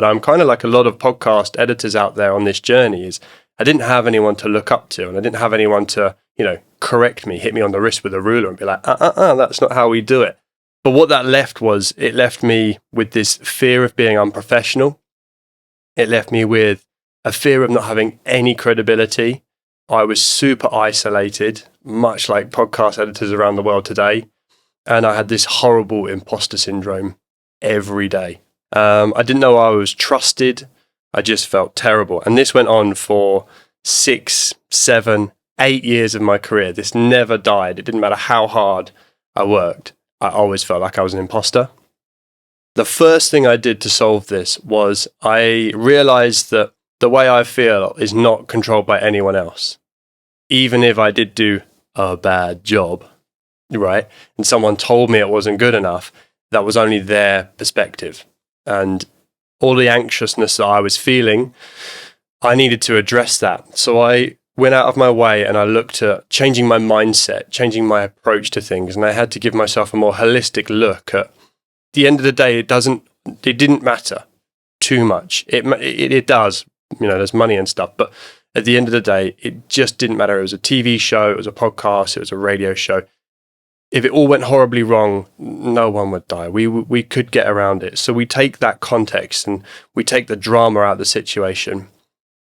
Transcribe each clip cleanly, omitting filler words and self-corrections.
But I'm kind of like a lot of podcast editors out there on this journey is I didn't have anyone to look up to, and I didn't have anyone to, correct me, hit me on the wrist with a ruler and be like, that's not how we do it. But what that left was, it left me with this fear of being unprofessional. It left me with a fear of not having any credibility. I was super isolated, much like podcast editors around the world today. And I had this horrible imposter syndrome every day. I didn't know I was trusted. I just felt terrible. And this went on for 6, 7, 8 years of my career. This never died. It didn't matter how hard I worked. I always felt like I was an imposter. The first thing I did to solve this was I realized that the way I feel is not controlled by anyone else. Even if I did do a bad job, right, and someone told me it wasn't good enough, that was only their perspective. And all the anxiousness that I was feeling, I needed to address that. So I went out of my way and I looked at changing my mindset, changing my approach to things. And I had to give myself a more holistic look at the end of the day. It didn't matter too much. It does, there's money and stuff. But at the end of the day, it just didn't matter. It was a TV show, it was a podcast, it was a radio show. If it all went horribly wrong, no one would die. We could get around it. So we take that context and we take the drama out of the situation.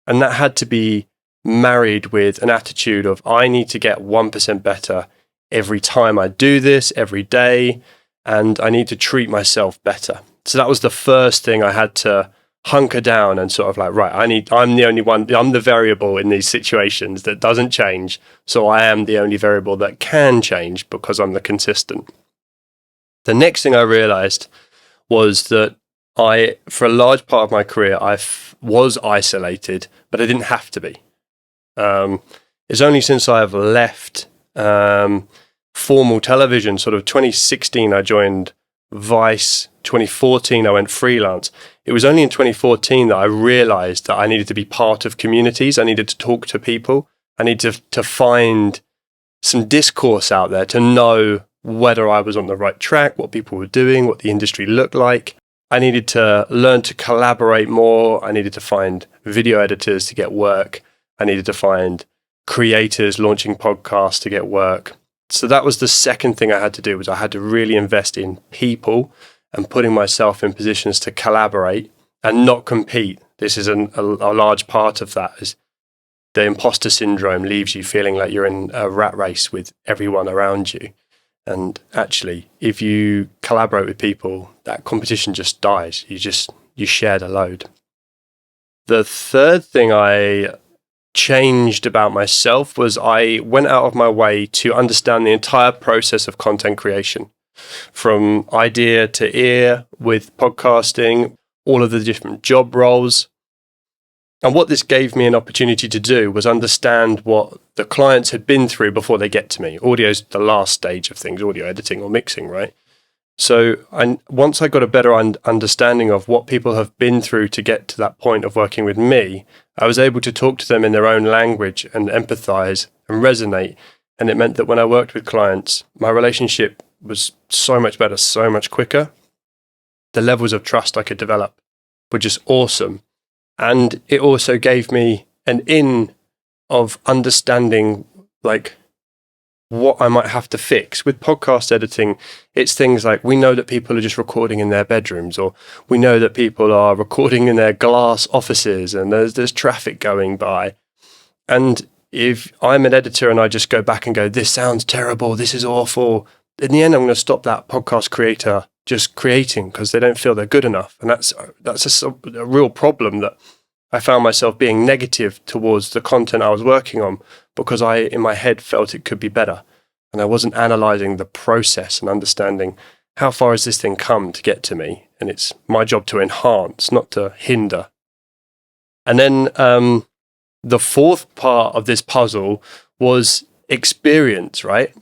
And that had to be married with an attitude of, I need to get 1% better every time I do this, every day, and I need to treat myself better. So that was the first thing I had to hunker down and sort of like, right, I'm the only one, I'm the variable in these situations that doesn't change. So I am the only variable that can change because I'm the consistent. The next thing I realized was that for a large part of my career, I was isolated, but I didn't have to be. It's only since I've left formal television, sort of 2016, I joined Vice. 2014, I went freelance. It was only in 2014 that I realized that I needed to be part of communities. I needed to talk to people. I needed to find some discourse out there to know whether I was on the right track, what people were doing, what the industry looked like. I needed to learn to collaborate more. I needed to find video editors to get work. I needed to find creators launching podcasts to get work. So that was the second thing I had to do, was I had to really invest in people and putting myself in positions to collaborate and not compete. This is a large part of that, is the imposter syndrome leaves you feeling like you're in a rat race with everyone around you. And actually, if you collaborate with people, that competition just dies. You share the load. The third thing I changed about myself was I went out of my way to understand the entire process of content creation, from idea to ear with podcasting, all of the different job roles. And what this gave me an opportunity to do was understand what the clients had been through before they get to me. Audio's the last stage of things, audio editing or mixing, right? So once I got a better understanding of what people have been through to get to that point of working with me, I was able to talk to them in their own language and empathize and resonate. And it meant that when I worked with clients, my relationship was so much better, so much quicker. The levels of trust I could develop were just awesome. And it also gave me an in of understanding like what I might have to fix. With podcast editing, it's things like we know that people are just recording in their bedrooms, or we know that people are recording in their glass offices and there's traffic going by. And if I'm an editor and I just go back and go, this sounds terrible, this is awful, in the end I'm going to stop that podcast creator just creating because they don't feel they're good enough. And that's a real problem, that I found myself being negative towards the content I was working on because I, in my head, felt it could be better. And I wasn't analyzing the process and understanding how far has this thing come to get to me. And it's my job to enhance, not to hinder. And then the fourth part of this puzzle was experience, right?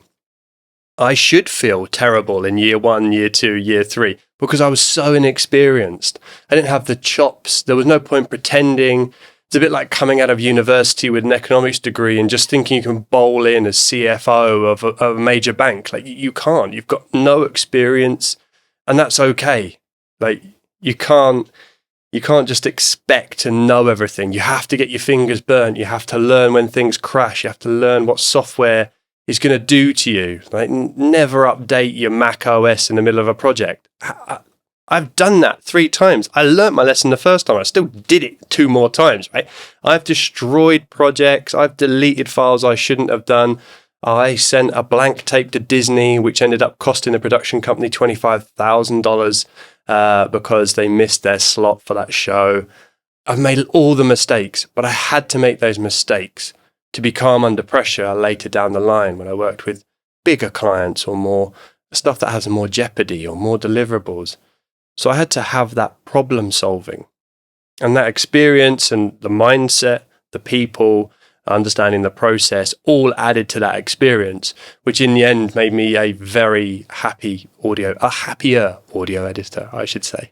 I should feel terrible in year 1, year 2, year 3, because I was so inexperienced. I didn't have the chops. There was no point pretending. It's a bit like coming out of university with an economics degree and just thinking you can bowl in as CFO of a major bank. Like, you can't. You've got no experience, and that's okay. Like, you can't You can't just expect to know everything. You have to get your fingers burnt. You have to learn when things crash. You have to learn what software is going to do to you. Like, never update your Mac OS in the middle of a project. I've done that 3 times. I learnt my lesson the first time. I still did it 2 more times, right? I've destroyed projects. I've deleted files I shouldn't have done. I sent a blank tape to Disney, which ended up costing the production company $25,000 because they missed their slot for that show. I've made all the mistakes, but I had to make those mistakes to be calm under pressure later down the line when I worked with bigger clients or more stuff that has more jeopardy or more deliverables. So I had to have that problem solving, and that experience and the mindset, the people, understanding the process, all added to that experience, which in the end made me a happier audio editor, I should say.